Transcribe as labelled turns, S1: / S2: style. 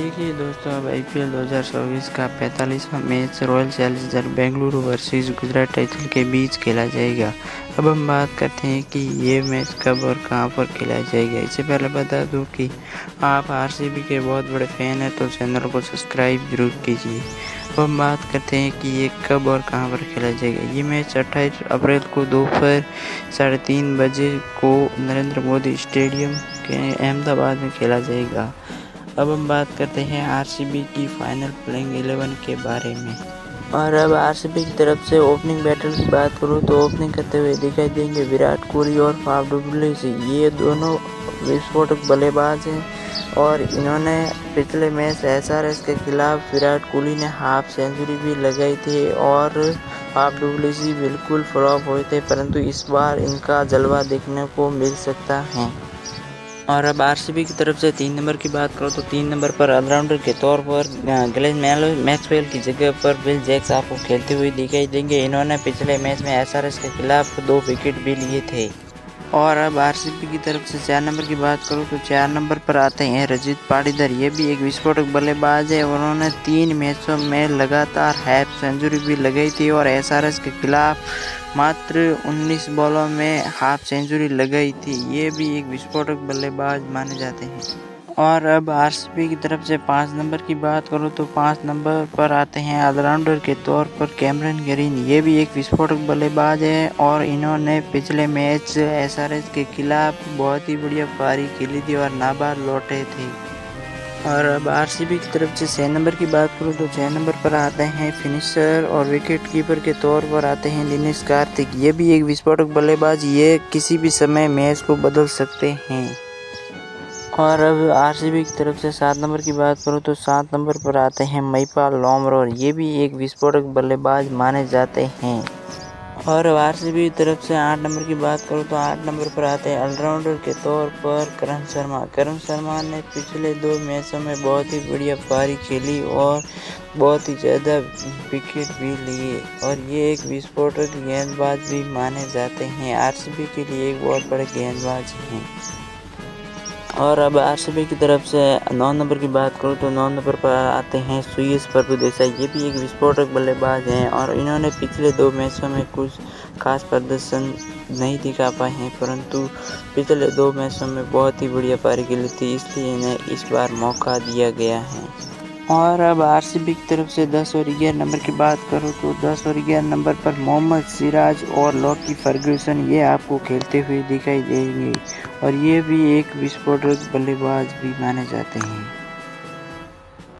S1: देखिए दोस्तों, अब आईपीएल 2024 का 45वां match Royal Challenger Bengaluru versus Gujarat Titan के बीच खेला जाएगा। अब हम बात करते हैं कि ये मैच कब और कहां पर खेला जाएगा। इससे पहले बता दूं कि आप आरसीबी के बहुत बड़े फैन हैं तो चैनल को सब्सक्राइब जरूर कीजिए। अब हम बात करते हैं कि ये कब और कहां पर खेला जाएगा। ये मैच 28 अप्रैल को दोपहर 3:30 बजे को नरेंद्र मोदी स्टेडियम के अहमदाबाद में खेला जाएगा। अब हम बात करते हैं आरसीबी की फाइनल प्लेइंग 11 के बारे में। और अब आरसीबी की तरफ से ओपनिंग बैटल की बात करूं तो ओपनिंग करते हुए दिखाई देंगे विराट कोहली और फाफ डु प्लेसिस। ये दोनों विस्फोटक बल्लेबाज हैं और इन्होंने पिछले मैच एसआरएच के खिलाफ विराट कोहली ने हाफ सेंचुरी भी लगाई थी और फाफ डु प्लेसिस बिल्कुल फ्लॉप हुए थे, परंतु इस बार इनका जलवा देखने को मिल सकता है। और अब आरसीबी की तरफ से 3 नंबर की बात करो तो 3 नंबर पर ऑलराउंडर के तौर पर ग्लेन मैक्सवेल की जगह पर विल जैक्स आपको खेलते हुए दिखाई देंगे। इन्होंने पिछले मैच में एसआरएच के खिलाफ 2 विकेट भी लिए थे। और अब आरसीबी की तरफ से 4 नंबर की बात करूं तो 4 नंबर पर आते हैं रजत पाटीदार। ये भी एक विस्फोटक बल्लेबाज है। उन्होंने 3 मैचों में लगातार हाफ सेंचुरी भी लगाई थी और एसआरएच के खिलाफ मात्र 19 बॉलों में हाफ सेंचुरी लगाई थी। ये भी एक विस्फोटक बल्लेबाज माने जाते हैं। और अब आरसीबी की तरफ से 5 नंबर की बात करूं तो 5 नंबर पर आते हैं ऑलराउंडर के तौर पर कैमरन ग्रीन। ये भी एक विस्फोटक बल्लेबाज है और इन्होंने पिछले मैच एसआरएच के खिलाफ बहुत ही बढ़िया पारी खेली थी और नाबाद लौटे थे। और अब आरसीबी की तरफ से 6 नंबर की बात करूं तो 6 नंबर पर आते हैं फिनिशर और विकेट कीपर के तौर पर आते हैं दिनेश कार्तिक। ये भी एक विस्फोटक बल्लेबाज, ये किसी भी समय मैच को बदल सकते हैं। और अब आरसीबी की तरफ से 7 नंबर की बात करूं तो 7 नंबर पर आते हैं महिपाल लोमरोर। ये भी एक विस्फोटक बल्लेबाज माने जाते हैं। और आरसीबी की तरफ से 8 नंबर की बात करूं तो 8 नंबर पर आते हैं ऑलराउंडर के तौर पर करण शर्मा। करण शर्मा ने पिछले 2 मैचों में बहुत ही बढ़िया पारी खेली और बहुत ही ज़्यादा विकेट भी लिए और ये एक विस्फोटक गेंदबाज भी माने जाते हैं। आरसीबी के लिए एक बहुत बड़े गेंदबाज हैं। और अब आरसीबी की तरफ से 9 नंबर की बात करूं तो 9 नंबर पर आते हैं सुयश प्रभुदेसाई। ये भी एक विस्फोटक बल्लेबाज हैं और इन्होंने पिछले 2 मैचों में कुछ खास प्रदर्शन नहीं दिखा पाए हैं, परंतु पिछले 2 मैचों में बहुत ही बढ़िया पारी खेली थी, इसलिए इन्हें इस बार मौका दिया गया है। और अब आरसीबी की तरफ से 10 और 11 नंबर की बात करूं तो 10 और 11 नंबर पर मोहम्मद सिराज और लॉकी फर्ग्यूसन ये आपको खेलते हुए दिखाई देंगे और ये भी एक विस्फोटक बल्लेबाज भी माने जाते हैं।